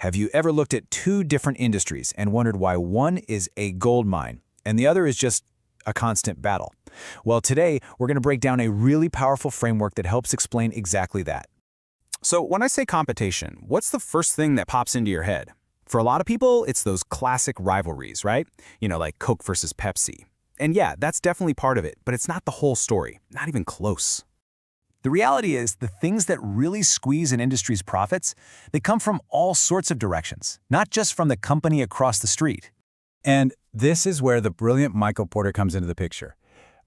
Have you ever looked at two different industries and wondered why one is a gold mine and the other is just a constant battle? Well, today we're going to break down a really powerful framework that helps explain exactly that. So when I say competition, what's the first thing that pops into your head? For a lot of people, it's those classic rivalries, right? Like Coke versus Pepsi. And yeah, that's definitely part of it, but it's not the whole story, not even close. The reality is, the things that really squeeze an industry's profits, they come from all sorts of directions, not just from the company across the street. And this is where the brilliant Michael Porter comes into the picture.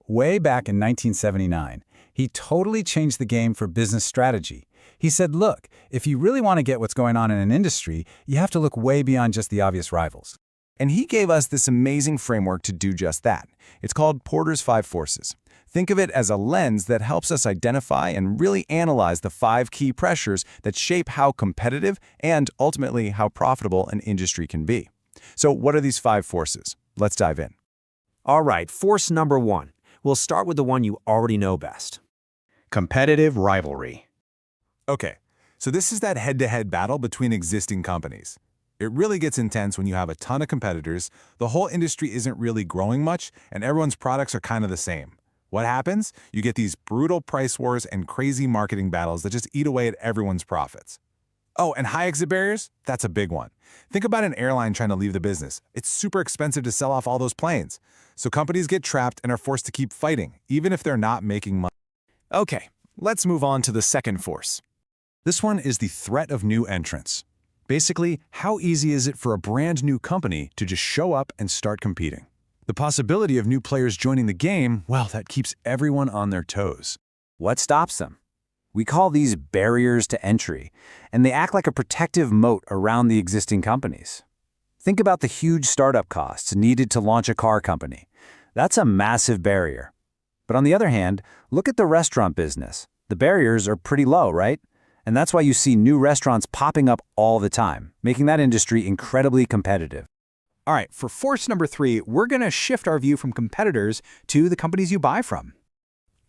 Way back in 1979, he totally changed the game for business strategy. He said, look, if you really want to get what's going on in an industry, you have to look way beyond just the obvious rivals. And he gave us this amazing framework to do just that. It's called Porter's 5 Forces. Think of it as a lens that helps us identify and really analyze the 5 key pressures that shape how competitive and ultimately how profitable an industry can be. So what are these 5 forces? Let's dive in. All right, force number 1. We'll start with the one you already know best. Competitive rivalry. Okay, so this is that head-to-head battle between existing companies. It really gets intense when you have a ton of competitors, the whole industry isn't really growing much, and everyone's products are kind of the same. What happens? You get these brutal price wars and crazy marketing battles that just eat away at everyone's profits. Oh, and high exit barriers? That's a big one. Think about an airline trying to leave the business. It's super expensive to sell off all those planes. So companies get trapped and are forced to keep fighting, even if they're not making money. Okay, let's move on to the second force. This one is the threat of new entrants. Basically, how easy is it for a brand new company to just show up and start competing? The possibility of new players joining the game, well, that keeps everyone on their toes. What stops them? We call these barriers to entry, and they act like a protective moat around the existing companies. Think about the huge startup costs needed to launch a car company. That's a massive barrier. But on the other hand, look at the restaurant business. The barriers are pretty low, right? And that's why you see new restaurants popping up all the time, making that industry incredibly competitive. All right, for force number 3, we're going to shift our view from competitors to the companies you buy from.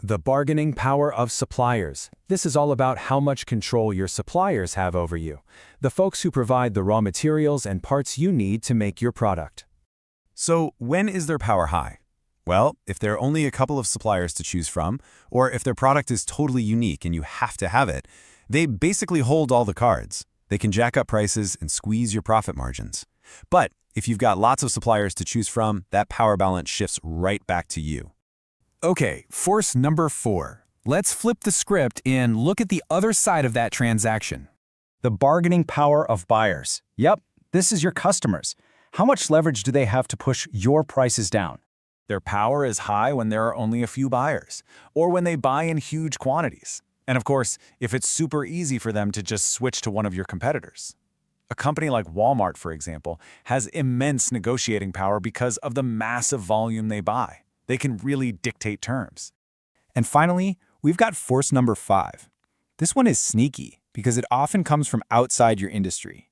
The bargaining power of suppliers. This is all about how much control your suppliers have over you, the folks who provide the raw materials and parts you need to make your product. So when is their power high? Well, if there are only a couple of suppliers to choose from, or if their product is totally unique and you have to have it, they basically hold all the cards. They can jack up prices and squeeze your profit margins. But if you've got lots of suppliers to choose from, that power balance shifts right back to you. Okay, force number 4. Let's flip the script and look at the other side of that transaction. The bargaining power of buyers. Yep, this is your customers. How much leverage do they have to push your prices down? Their power is high when there are only a few buyers, or when they buy in huge quantities. And of course, if it's super easy for them to just switch to one of your competitors. A company like Walmart, for example, has immense negotiating power because of the massive volume they buy. They can really dictate terms. And finally, we've got force number 5. This one is sneaky because it often comes from outside your industry.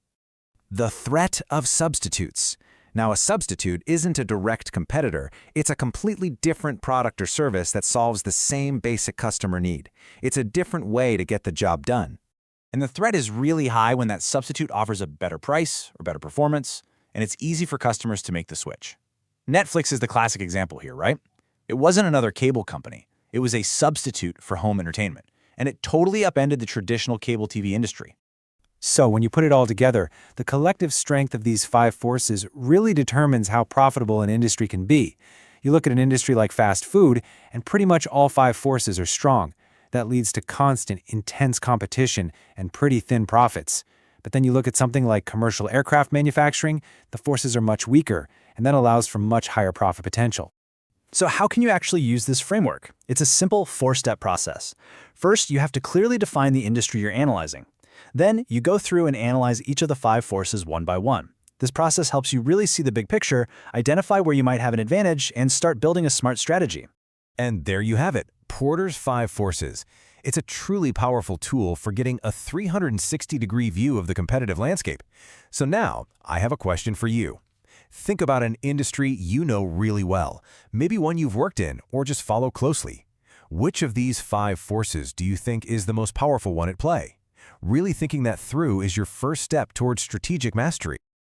The threat of substitutes. Now, a substitute isn't a direct competitor. It's a completely different product or service that solves the same basic customer need. It's a different way to get the job done. And the threat is really high when that substitute offers a better price or better performance, and it's easy for customers to make the switch. Netflix is the classic example here, right? It wasn't another cable company. It was a substitute for home entertainment, and it totally upended the traditional cable TV industry. So when you put it all together, the collective strength of these 5 forces really determines how profitable an industry can be. You look at an industry like fast food, and pretty much all 5 forces are strong. That leads to constant, intense competition and pretty thin profits. But then you look at something like commercial aircraft manufacturing, the forces are much weaker, and that allows for much higher profit potential. So how can you actually use this framework? It's a simple 4-step process. First, you have to clearly define the industry you're analyzing. Then, you go through and analyze each of the 5 forces one by one. This process helps you really see the big picture, identify where you might have an advantage, and start building a smart strategy. And there you have it, Porter's 5 Forces. It's a truly powerful tool for getting a 360-degree view of the competitive landscape. So now, I have a question for you. Think about an industry you know really well, maybe one you've worked in or just follow closely. Which of these 5 forces do you think is the most powerful one at play? Really thinking that through is your first step towards strategic mastery.